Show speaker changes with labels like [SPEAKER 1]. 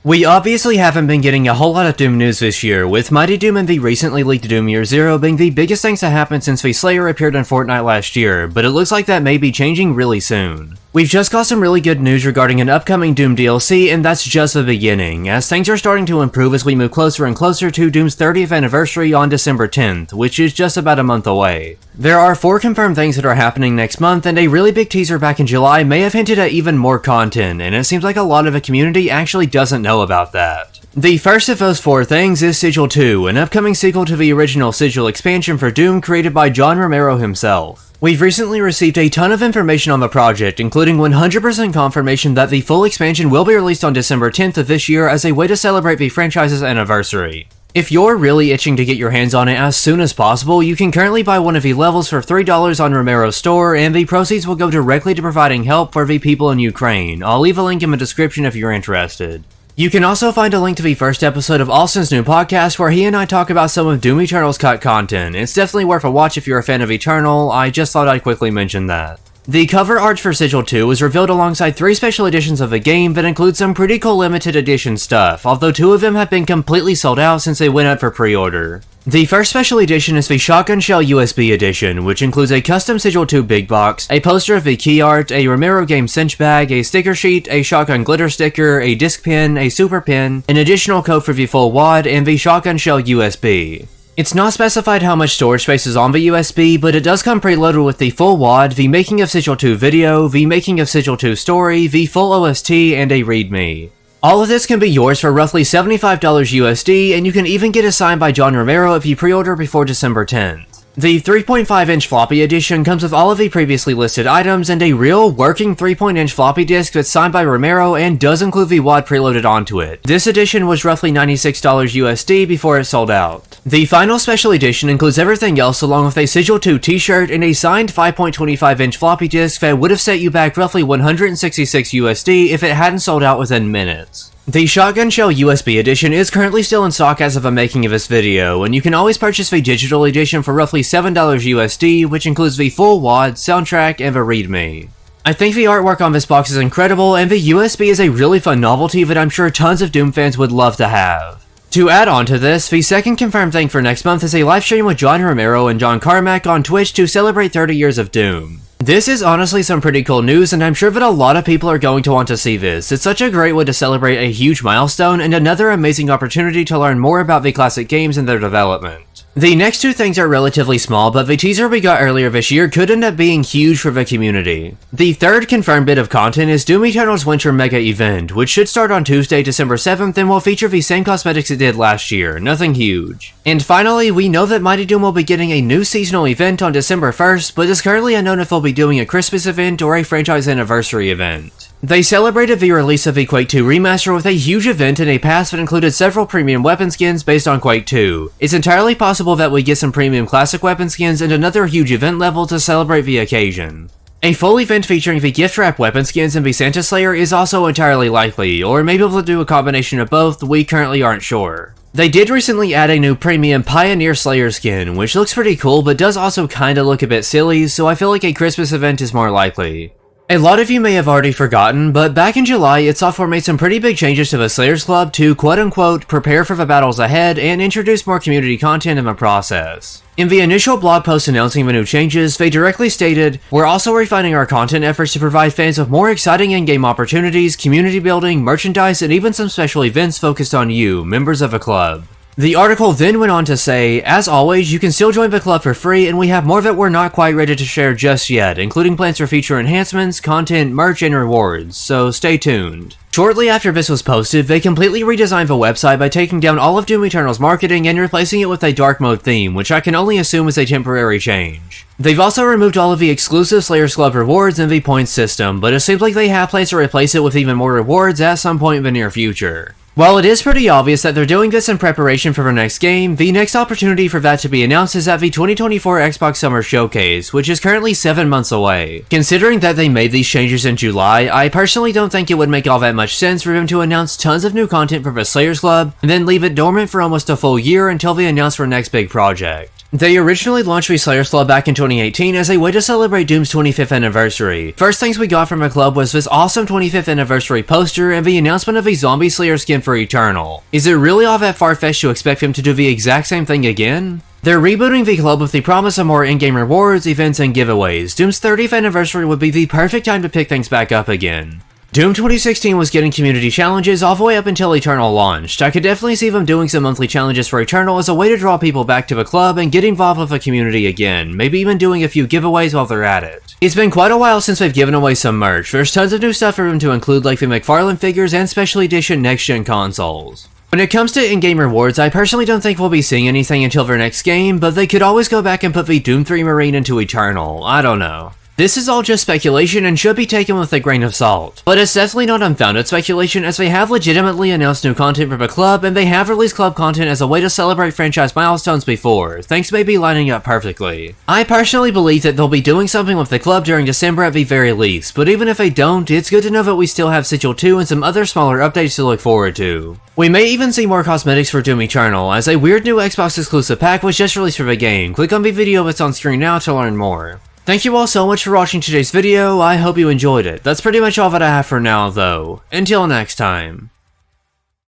[SPEAKER 1] We obviously haven't been getting a whole lot of Doom news this year, with Mighty Doom and the recently leaked Doom Year Zero being the biggest things to happen since the Slayer appeared in Fortnite last year, but it looks like that may be changing really soon. We've just got some really good news regarding an upcoming Doom DLC, and that's just the beginning, as things are starting to improve as we move closer and closer to Doom's 30th anniversary on December 10th, which is just about a month away. There are 4 confirmed things that are happening next month, and a really big teaser back in July may have hinted at even more content, and it seems like a lot of the community actually doesn't know about that. The first of those 4 things is Sigil 2, an upcoming sequel to the original Sigil expansion for Doom created by John Romero himself. We've recently received a ton of information on the project, including 100% confirmation that the full expansion will be released on December 10th of this year as a way to celebrate the franchise's anniversary. If you're really itching to get your hands on it as soon as possible, you can currently buy one of the levels for $3 on Romero's store, and the proceeds will go directly to providing help for the people in Ukraine. I'll leave a link in the description if you're interested. You can also find a link to the first episode of Alston's new podcast where he and I talk about some of Doom Eternal's cut content. It's definitely worth a watch if you're a fan of Eternal. I just thought I'd quickly mention that. The cover art for Sigil 2 was revealed alongside 3 special editions of the game that include some pretty cool limited edition stuff, although 2 of them have been completely sold out since they went up for pre-order. The first special edition is the Shotgun Shell USB edition, which includes a custom Sigil 2 big box, a poster of the key art, a Romero game cinch bag, a sticker sheet, a shotgun glitter sticker, a disc pin, a super pin, an additional code for the full WAD, and the Shotgun Shell USB. It's not specified how much storage space is on the USB, but it does come preloaded with the full WAD, the Making of Sigil 2 video, the Making of Sigil 2 story, the full OST, and a README. All of this can be yours for roughly $75 USD, and you can even get it signed by John Romero if you pre-order before December 10th. The 3.5-inch floppy edition comes with all of the previously listed items and a real, working 3.0-inch floppy disk that's signed by Romero and does include the WAD preloaded onto it. This edition was roughly $96 USD before it sold out. The final special edition includes everything else along with a Sigil 2 t-shirt and a signed 5.25-inch floppy disk that would have set you back roughly $166 USD if it hadn't sold out within minutes. The Shotgun Shell USB edition is currently still in stock as of the making of this video, and you can always purchase the digital edition for roughly $7 USD, which includes the full WAD, soundtrack, and the README. I think the artwork on this box is incredible, and the USB is a really fun novelty that I'm sure tons of Doom fans would love to have. To add on to this, the second confirmed thing for next month is a live stream with John Romero and John Carmack on Twitch to celebrate 30 years of Doom. This is honestly some pretty cool news, and I'm sure that a lot of people are going to want to see this. It's such a great way to celebrate a huge milestone and another amazing opportunity to learn more about the classic games and their development. The next 2 things are relatively small, but the teaser we got earlier this year could end up being huge for the community. The third confirmed bit of content is Doom Eternal's Winter Mega Event, which should start on Tuesday, December 7th, and will feature the same cosmetics it did last year, nothing huge. And finally, we know that Mighty Doom will be getting a new seasonal event on December 1st, but it's currently unknown if they'll be doing a Christmas event or a franchise anniversary event. They celebrated the release of the Quake 2 remaster with a huge event and a pass that included several premium weapon skins based on Quake 2. It's entirely possible that we get some premium classic weapon skins and another huge event level to celebrate the occasion. A full event featuring the gift wrap weapon skins and the Santa Slayer is also entirely likely, or maybe they'll do a combination of both, we currently aren't sure. They did recently add a new premium Pioneer Slayer skin, which looks pretty cool but does also kinda look a bit silly, so I feel like a Christmas event is more likely. A lot of you may have already forgotten, but back in July, id Software made some pretty big changes to the Slayers Club to quote-unquote prepare for the battles ahead and introduce more community content in the process. In the initial blog post announcing the new changes, they directly stated, "We're also refining our content efforts to provide fans with more exciting in-game opportunities, community building, merchandise, and even some special events focused on you, members of the club." The article then went on to say, "As always, you can still join the club for free, and we have more that we're not quite ready to share just yet, including plans for feature enhancements, content, merch, and rewards, so stay tuned." Shortly after this was posted, they completely redesigned the website by taking down all of Doom Eternal's marketing and replacing it with a dark mode theme, which I can only assume is a temporary change. They've also removed all of the exclusive Slayers Club rewards in the points system, but it seems like they have plans to replace it with even more rewards at some point in the near future. While it is pretty obvious that they're doing this in preparation for their next game, the next opportunity for that to be announced is at the 2024 Xbox Summer Showcase, which is currently 7 months away. Considering that they made these changes in July, I personally don't think it would make all that much sense for them to announce tons of new content for the Slayers Club, and then leave it dormant for almost a full year until they announce their next big project. They originally launched the Slayers Club back in 2018 as a way to celebrate Doom's 25th anniversary. First things we got from the club was this awesome 25th anniversary poster and the announcement of a Zombie Slayer skin for Eternal. Is it really all that far-fetched to expect them to do the exact same thing again? They're rebooting the club with the promise of more in-game rewards, events, and giveaways. Doom's 30th anniversary would be the perfect time to pick things back up again. Doom 2016 was getting community challenges all the way up until Eternal launched. I could definitely see them doing some monthly challenges for Eternal as a way to draw people back to the club and get involved with the community again, maybe even doing a few giveaways while they're at it. It's been quite a while since they've given away some merch. There's tons of new stuff for them to include, like the McFarlane figures and special edition next-gen consoles. When it comes to in-game rewards, I personally don't think we'll be seeing anything until their next game, but they could always go back and put the Doom 3 Marine into Eternal. I don't know. This is all just speculation and should be taken with a grain of salt. But it's definitely not unfounded speculation, as they have legitimately announced new content for the club, and they have released club content as a way to celebrate franchise milestones before. Things may be lining up perfectly. I personally believe that they'll be doing something with the club during December at the very least, but even if they don't, it's good to know that we still have Sigil 2 and some other smaller updates to look forward to. We may even see more cosmetics for Doom Eternal, as a weird new Xbox exclusive pack was just released for the game. Click on the video that's on screen now to learn more. Thank you all so much for watching today's video, I hope you enjoyed it. That's pretty much all that I have for now though. Until next time.